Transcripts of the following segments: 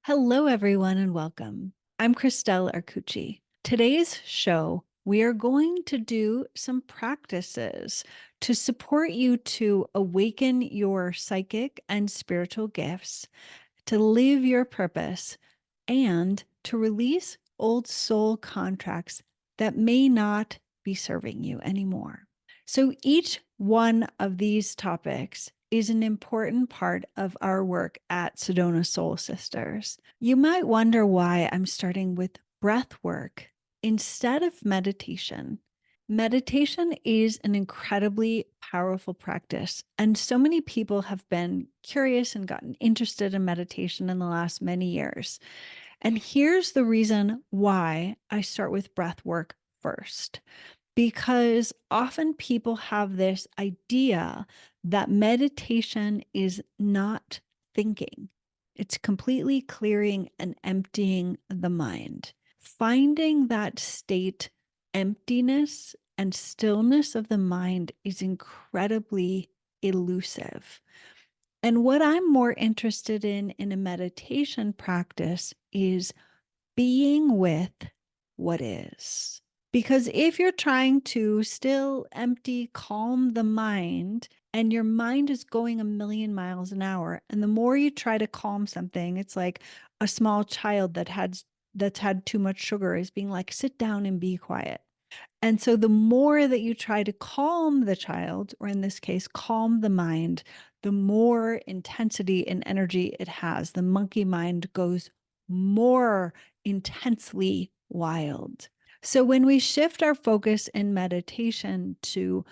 Hello, everyone, and welcome. I'm Christel Arcucci. Today's show, we are going to do some practices to support you to awaken your psychic and spiritual gifts, to live your purpose, and to release old soul contracts that may not be serving you anymore. So each one of these topics is an important part of our work at Sedona Soul Sisters. You might wonder why I'm starting with breath work instead of meditation. Meditation is an incredibly powerful practice, and so many people have been curious and gotten interested in meditation in the last many years. And here's the reason why I start with breath work first. Because often people have this idea that meditation is not thinking. It's completely clearing and emptying the mind. Finding that state, emptiness and stillness of the mind is incredibly elusive. And what I'm more interested in a meditation practice is being with what is. Because if you're trying to still empty, calm the mind, and your mind is going a million miles an hour, and the more you try to calm something, it's like a small child that's had too much sugar is being like, sit down and be quiet. And so the more that you try to calm the child, or in this case, calm the mind, the more intensity and energy it has. The monkey mind goes more intensely wild. So when we shift our focus in meditation to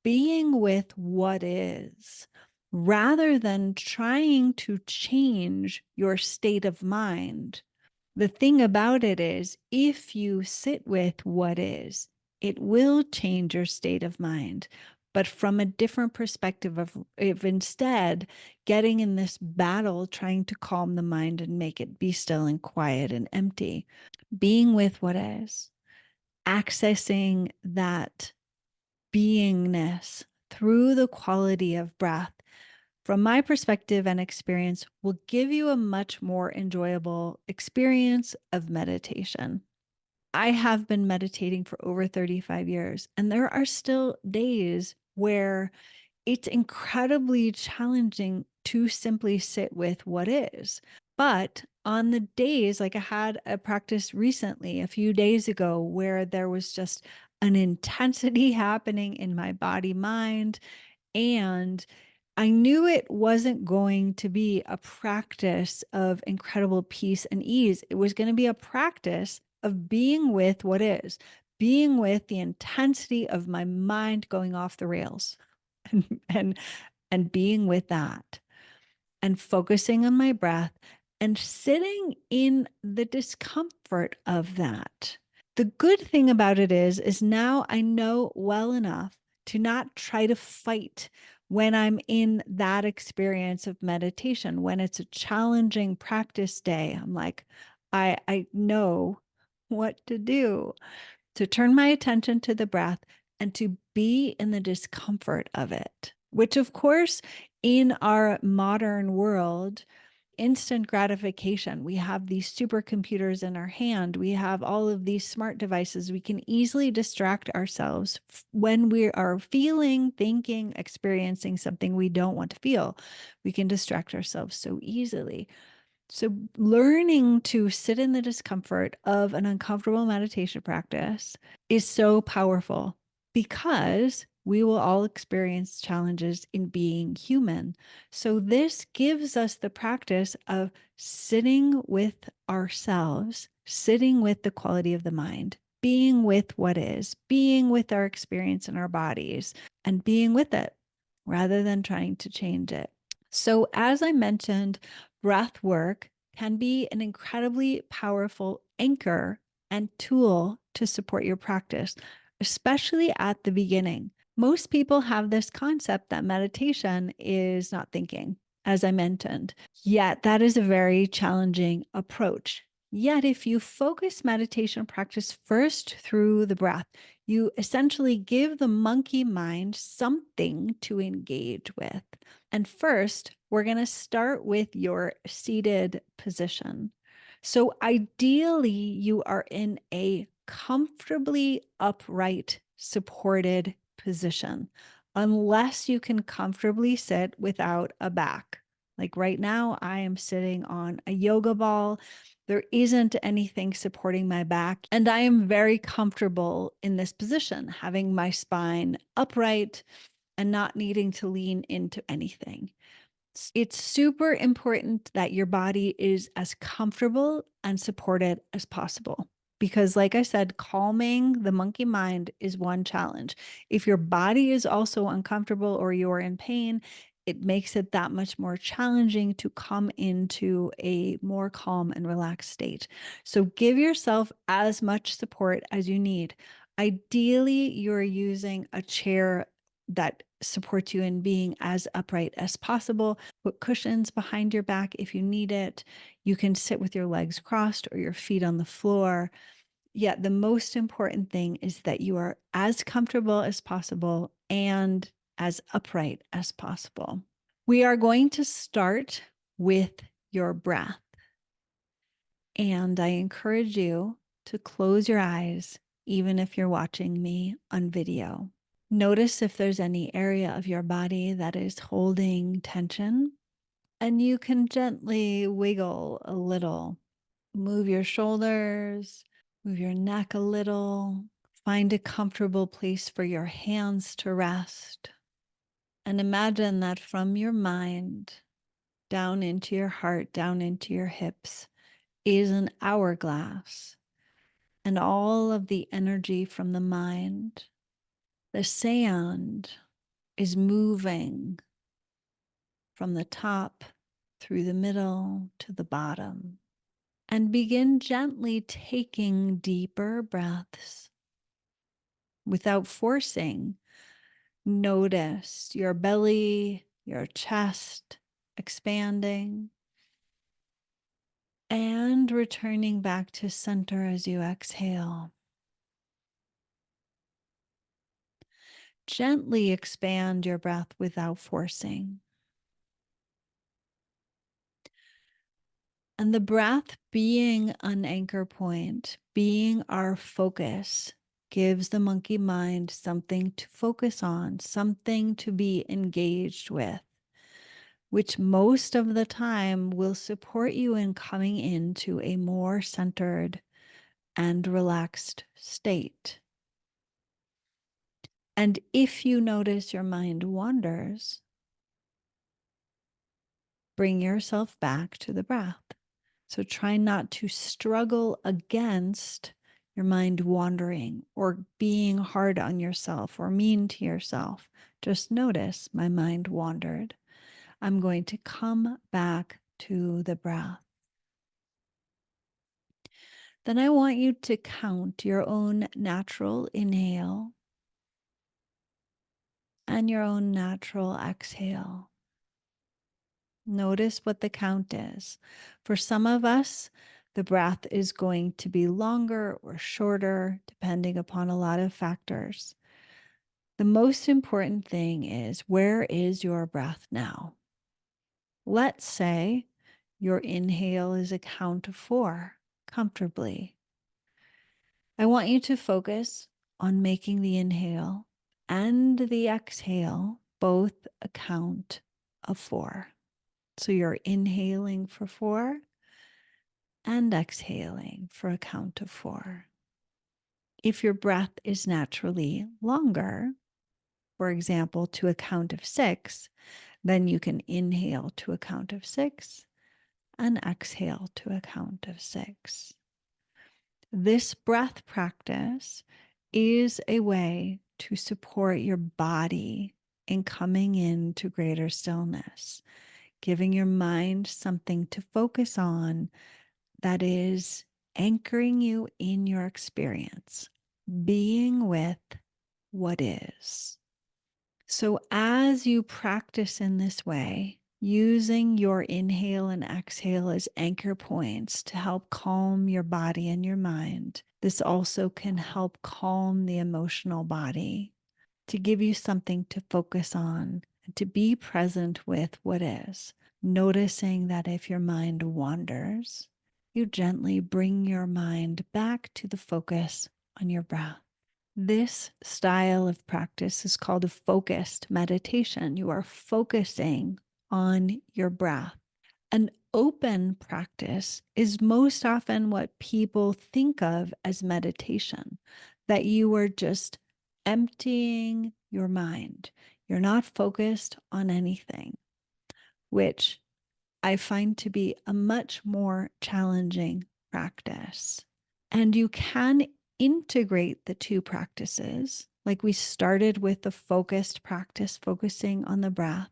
being with what is, rather than trying to change your state of mind, the thing about it is, if you sit with what is, it will change your state of mind, but from a different perspective of instead getting in this battle, trying to calm the mind and make it be still and quiet and empty, being with what is, accessing that beingness through the quality of breath, from my perspective and experience, will give you a much more enjoyable experience of meditation. I have been meditating for over 35 years, and there are still days where it's incredibly challenging to simply sit with what is. But on the days, like I had a practice recently, a few days ago, where there was just an intensity happening in my body mind, and I knew it wasn't going to be a practice of incredible peace and ease. It was going to be a practice of being with what is, being with the intensity of my mind going off the rails and, and, and being with that and focusing on my breath and sitting in the discomfort of that. The good thing about it is now I know well enough to not try to fight when I'm in that experience of meditation. When it's a challenging practice day, I'm like, I know what to do, to turn my attention to the breath and to be in the discomfort of it, which of course, in our modern world, instant gratification. We have these supercomputers in our hand. We have all of these smart devices. We can easily distract ourselves when we are feeling, thinking, experiencing something we don't want to feel. We can distract ourselves so easily. So learning to sit in the discomfort of an uncomfortable meditation practice is so powerful, because we will all experience challenges in being human. So this gives us the practice of sitting with ourselves, sitting with the quality of the mind, being with what is, being with our experience in our bodies, and being with it rather than trying to change it. So as I mentioned, breath work can be an incredibly powerful anchor and tool to support your practice, especially at the beginning. Most people have this concept that meditation is not thinking, as I mentioned, yet that is a very challenging approach. Yet, if you focus meditation practice first through the breath, you essentially give the monkey mind something to engage with. And first, we're going to start with your seated position. So ideally, you are in a comfortably upright, supported position, unless you can comfortably sit without a back. Like right now, I am sitting on a yoga ball. There isn't anything supporting my back, and I am very comfortable in this position, having my spine upright and not needing to lean into anything. It's super important that your body is as comfortable and supported as possible. Because, like I said, calming the monkey mind is one challenge. If your body is also uncomfortable or you're in pain, it makes it that much more challenging to come into a more calm and relaxed state. So, give yourself as much support as you need. Ideally, you're using a chair that supports you in being as upright as possible. Put cushions behind your back if you need it. You can sit with your legs crossed or your feet on the floor. Yet the most important thing is that you are as comfortable as possible and as upright as possible. We are going to start with your breath. And I encourage you to close your eyes, even if you're watching me on video. Notice if there's any area of your body that is holding tension, and you can gently wiggle a little. Move your shoulders, move your neck a little. Find a comfortable place for your hands to rest. And imagine that from your mind down into your heart, down into your hips, is an hourglass. And all of the energy from the mind, the sand, is moving from the top through the middle to the bottom. And begin gently taking deeper breaths without forcing. Notice your belly, your chest expanding, and returning back to center as you exhale. Gently expand your breath without forcing. And the breath being an anchor point, being our focus, gives the monkey mind something to focus on, something to be engaged with, which most of the time will support you in coming into a more centered and relaxed state. And if you notice your mind wanders, bring yourself back to the breath. So try not to struggle against your mind wandering or being hard on yourself or mean to yourself. Just notice my mind wandered. I'm going to come back to the breath. Then I want you to count your own natural inhale and your own natural exhale. Notice what the count is. For some of us, the breath is going to be longer or shorter, depending upon a lot of factors. The most important thing is, where is your breath now? Let's say your inhale is a count of 4, comfortably. I want you to focus on making the inhale and the exhale both a count of 4. So you're inhaling for 4 and exhaling for a count of 4. If your breath is naturally longer, for example, to a count of 6, then you can inhale to a count of 6 and exhale to a count of 6. This breath practice is a way to support your body in coming into greater stillness, giving your mind something to focus on that is anchoring you in your experience, being with what is. So as you practice in this way, using your inhale and exhale as anchor points to help calm your body and your mind, this also can help calm the emotional body, to give you something to focus on, and to be present with what is, noticing that if your mind wanders, you gently bring your mind back to the focus on your breath. This style of practice is called a focused meditation. You are focusing on your breath. An open practice is most often what people think of as meditation, that you are just emptying your mind. You're not focused on anything, which I find to be a much more challenging practice. And you can integrate the two practices. Like we started with the focused practice, focusing on the breath,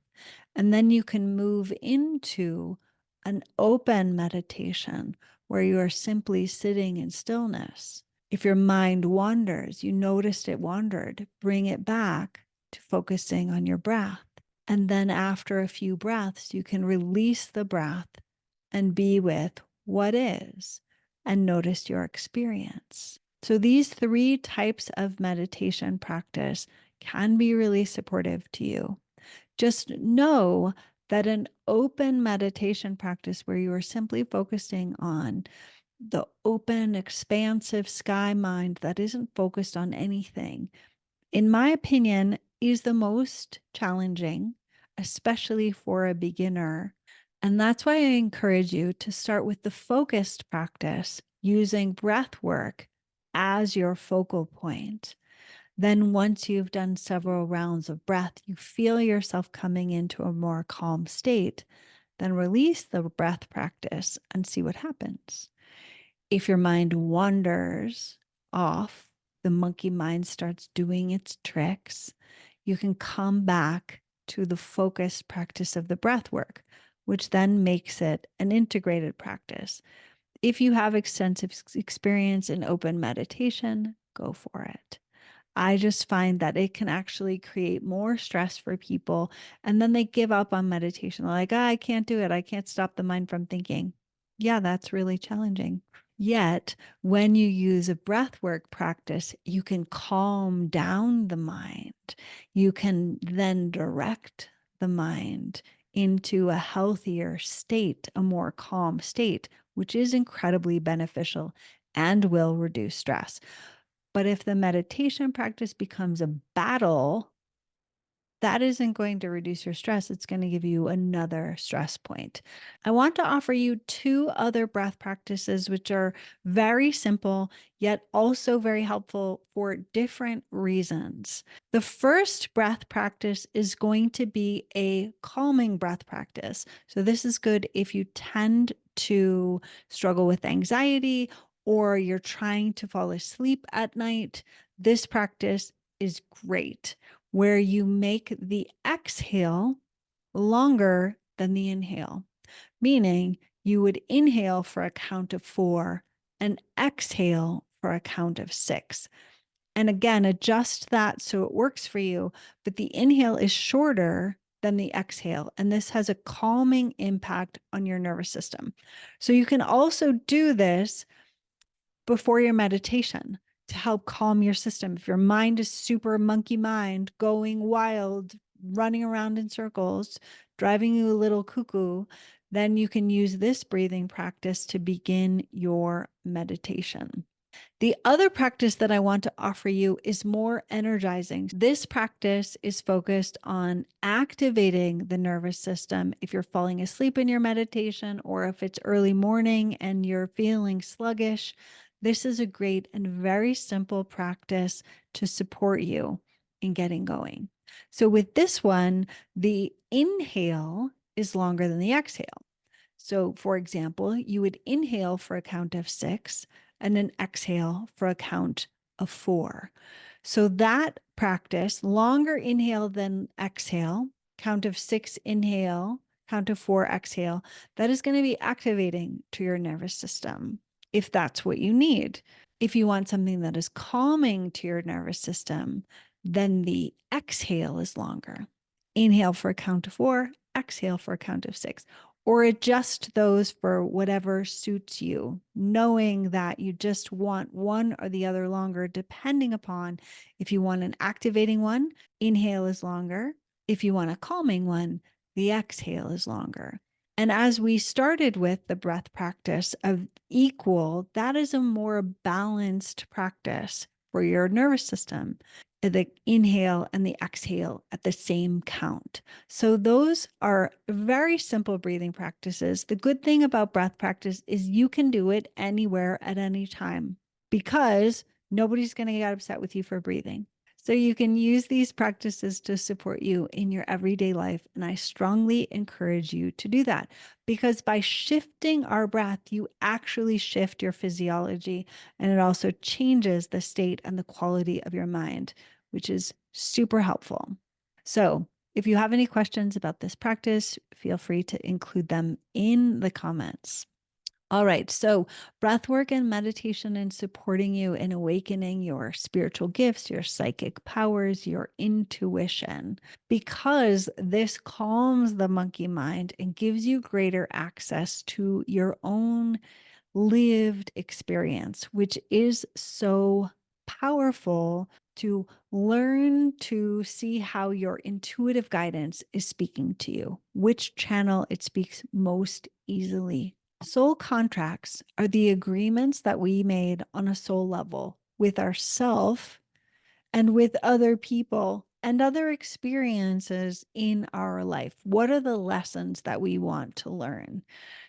and then you can move into an open meditation where you are simply sitting in stillness. If your mind wanders, you noticed it wandered, bring it back to focusing on your breath. And then after a few breaths, you can release the breath and be with what is and notice your experience. So these three types of meditation practice can be really supportive to you. Just know that an open meditation practice where you are simply focusing on the open, expansive sky mind that isn't focused on anything, in my opinion, is the most challenging, especially for a beginner. And that's why I encourage you to start with the focused practice using breath work as your focal point. Then, once you've done several rounds of breath, you feel yourself coming into a more calm state, then release the breath practice and see what happens. If your mind wanders off, the monkey mind starts doing its tricks, you can come back to the focused practice of the breath work, which then makes it an integrated practice. If you have extensive experience in open meditation, go for it. I just find that it can actually create more stress for people. And then they give up on meditation. They're like, I can't do it. I can't stop the mind from thinking. Yeah, that's really challenging. Yet, when you use a breathwork practice, you can calm down the mind. You can then direct the mind into a healthier state, a more calm state, which is incredibly beneficial and will reduce stress. But if the meditation practice becomes a battle, that isn't going to reduce your stress. It's going to give you another stress point. I want to offer you two other breath practices, which are very simple, yet also very helpful for different reasons. The first breath practice is going to be a calming breath practice. So, this is good if you tend to struggle with anxiety or you're trying to fall asleep at night. This practice is great, where you make the exhale longer than the inhale, meaning you would inhale for a count of 4 and exhale for a count of 6. And again, adjust that so it works for you, but the inhale is shorter than the exhale, and this has a calming impact on your nervous system. So you can also do this before your meditation to help calm your system. If your mind is super monkey mind, going wild, running around in circles, driving you a little cuckoo, then you can use this breathing practice to begin your meditation. The other practice that I want to offer you is more energizing. This practice is focused on activating the nervous system. If you're falling asleep in your meditation, or if it's early morning and you're feeling sluggish, this is a great and very simple practice to support you in getting going. So with this one, the inhale is longer than the exhale. So for example, you would inhale for a count of 6 and then exhale for a count of 4. So that practice, longer inhale than exhale, count of 6 inhale, count of 4 exhale, that is going to be activating to your nervous system if that's what you need. If you want something that is calming to your nervous system, then the exhale is longer. Inhale for a count of 4, exhale for a count of 6, or adjust those for whatever suits you, knowing that you just want one or the other longer, depending upon if you want an activating one, inhale is longer. If you want a calming one, the exhale is longer. And as we started with the breath practice of equal, that is a more balanced practice for your nervous system. The inhale and the exhale at the same count. So, those are very simple breathing practices. The good thing about breath practice is you can do it anywhere at any time because nobody's going to get upset with you for breathing. So you can use these practices to support you in your everyday life. And I strongly encourage you to do that because by shifting our breath, you actually shift your physiology and it also changes the state and the quality of your mind, which is super helpful. So if you have any questions about this practice, feel free to include them in the comments. All right. So, breath work and meditation and supporting you in awakening your spiritual gifts, your psychic powers, your intuition, because this calms the monkey mind and gives you greater access to your own lived experience, which is so powerful to learn to see how your intuitive guidance is speaking to you, which channel it speaks most easily. Soul contracts are the agreements that we made on a soul level with ourself and with other people and other experiences in our life. What are the lessons that we want to learn?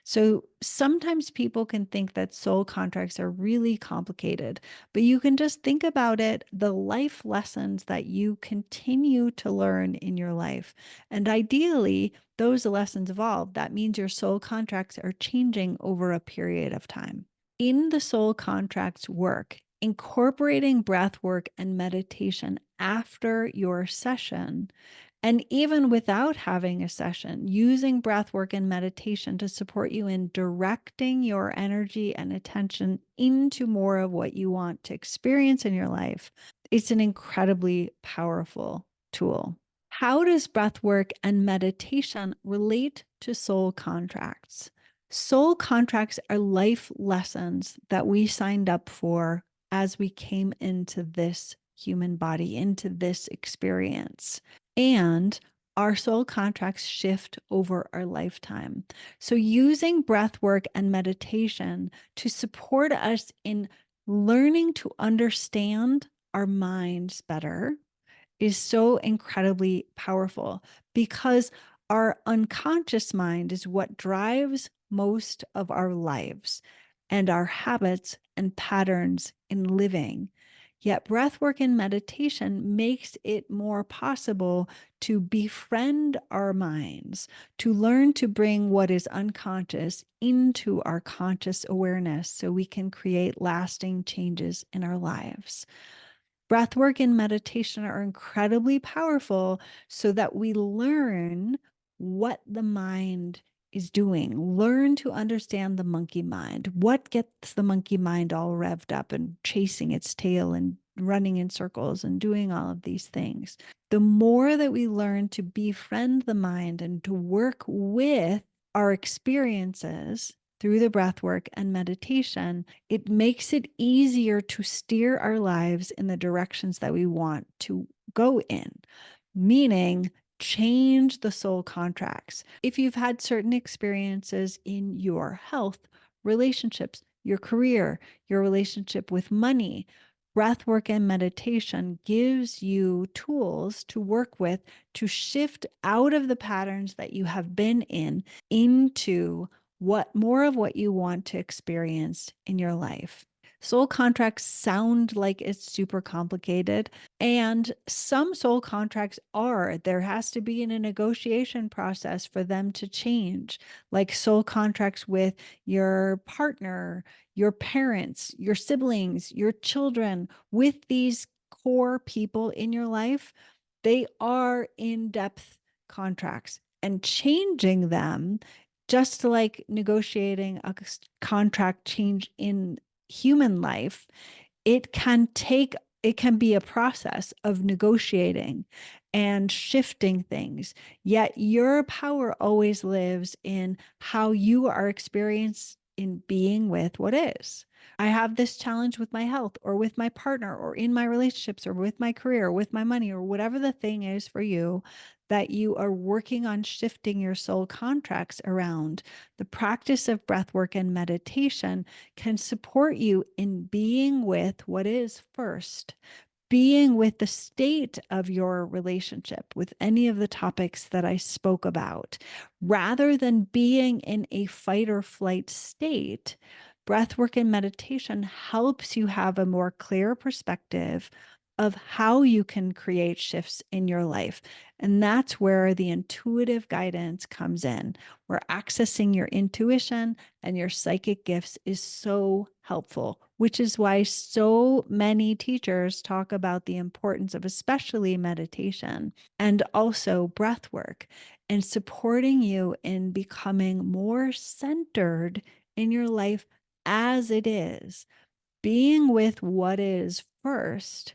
So sometimes people can think that soul contracts are really complicated, but you can just think about it, the life lessons that you continue to learn in your life. And ideally, those lessons evolve. That means your soul contracts are changing over a period of time. In the soul contracts work, incorporating breath work and meditation after your session, and even without having a session, using breath work and meditation to support you in directing your energy and attention into more of what you want to experience in your life, it's an incredibly powerful tool. How does breath work and meditation relate to soul contracts? Soul contracts are life lessons that we signed up for as we came into this human body, into this experience. And our soul contracts shift over our lifetime. So, using breath work and meditation to support us in learning to understand our minds better is so incredibly powerful because our unconscious mind is what drives most of our lives and our habits and patterns in living. Yet breathwork and meditation makes it more possible to befriend our minds, to learn to bring what is unconscious into our conscious awareness so we can create lasting changes in our lives. Breathwork and meditation are incredibly powerful so that we learn what the mind is doing, learn to understand the monkey mind, what gets the monkey mind all revved up and chasing its tail and running in circles and doing all of these things. The more that we learn to befriend the mind and to work with our experiences through the breath work and meditation, it makes it easier to steer our lives in the directions that we want to go in, meaning change the soul contracts. If you've had certain experiences in your health, relationships, your career, your relationship with money, breath work and meditation gives you tools to work with to shift out of the patterns that you have been in into what more of what you want to experience in your life. Soul contracts sound like it's super complicated, and some soul contracts are. There has to be a negotiation process for them to change, like soul contracts with your partner, your parents, your siblings, your children, with these core people in your life. They are in-depth contracts, and changing them, just like negotiating a contract change in human life, it can be a process of negotiating and shifting things. Yet your power always lives in how you are in being with what is. I have this challenge with my health or with my partner or in my relationships or with my career or with my money or whatever the thing is for you that you are working on shifting your soul contracts around. The practice of breath work and meditation can support you in being with what is first, being with the state of your relationship with any of the topics that I spoke about, rather than being in a fight or flight state. Breath work and meditation helps you have a more clear perspective of how you can create shifts in your life. And that's where the intuitive guidance comes in, where accessing your intuition and your psychic gifts is so helpful, which is why so many teachers talk about the importance of especially meditation and also breath work and supporting you in becoming more centered in your life as it is. Being with what is first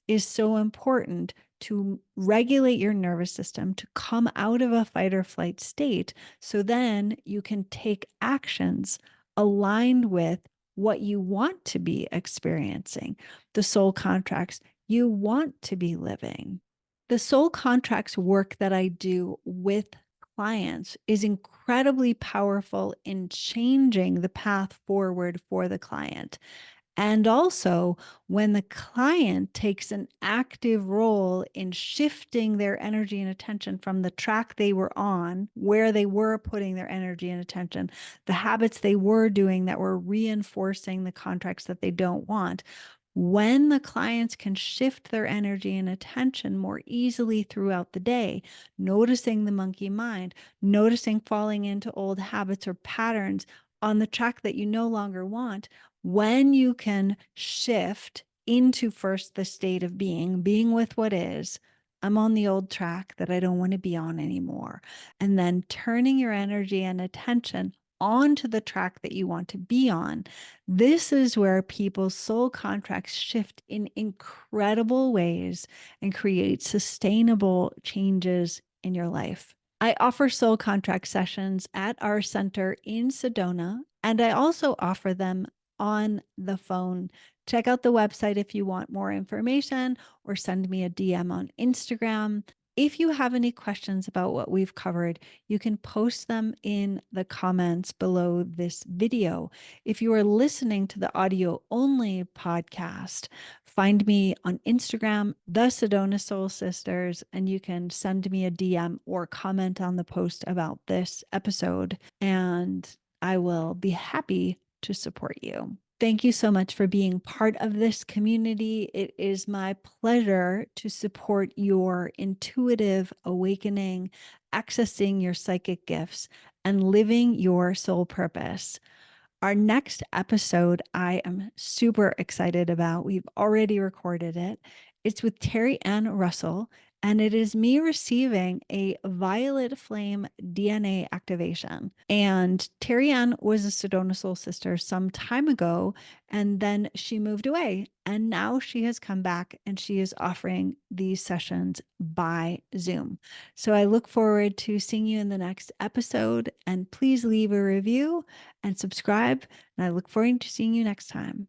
is so important to regulate your nervous system to come out of a fight or flight state. So then you can take actions aligned with what you want to be experiencing, the soul contracts you want to be living. The soul contracts work that I do with clients is incredibly powerful in changing the path forward for the client. And also, when the client takes an active role in shifting their energy and attention from the track they were on, where they were putting their energy and attention, the habits they were doing that were reinforcing the contracts that they don't want. When the clients can shift their energy and attention more easily throughout the day, noticing the monkey mind, noticing falling into old habits or patterns on the track that you no longer want, when you can shift into first the state of being with what is, I'm on the old track that I don't want to be on anymore. And then turning your energy and attention onto the track that you want to be on. This is where people's soul contracts shift in incredible ways and create sustainable changes in your life. I offer soul contract sessions at our center in Sedona, and I also offer them on the phone. Check out the website if you want more information or send me a DM on Instagram. If you have any questions about what we've covered, you can post them in the comments below this video. If you are listening to the audio only podcast, find me on Instagram, the Sedona Soul Sisters, and you can send me a DM or comment on the post about this episode, and I will be happy to support you. Thank you so much for being part of this community. It is my pleasure to support your intuitive awakening, accessing your psychic gifts, and living your soul purpose. Our next episode, I am super excited about. We've already recorded it. It's with Terry Ann Russell, and it is me receiving a violet flame DNA activation. And Terry Ann was a Sedona Soul Sister some time ago, and then she moved away. And now she has come back and she is offering these sessions by Zoom. So I look forward to seeing you in the next episode. And please leave a review and subscribe. And I look forward to seeing you next time.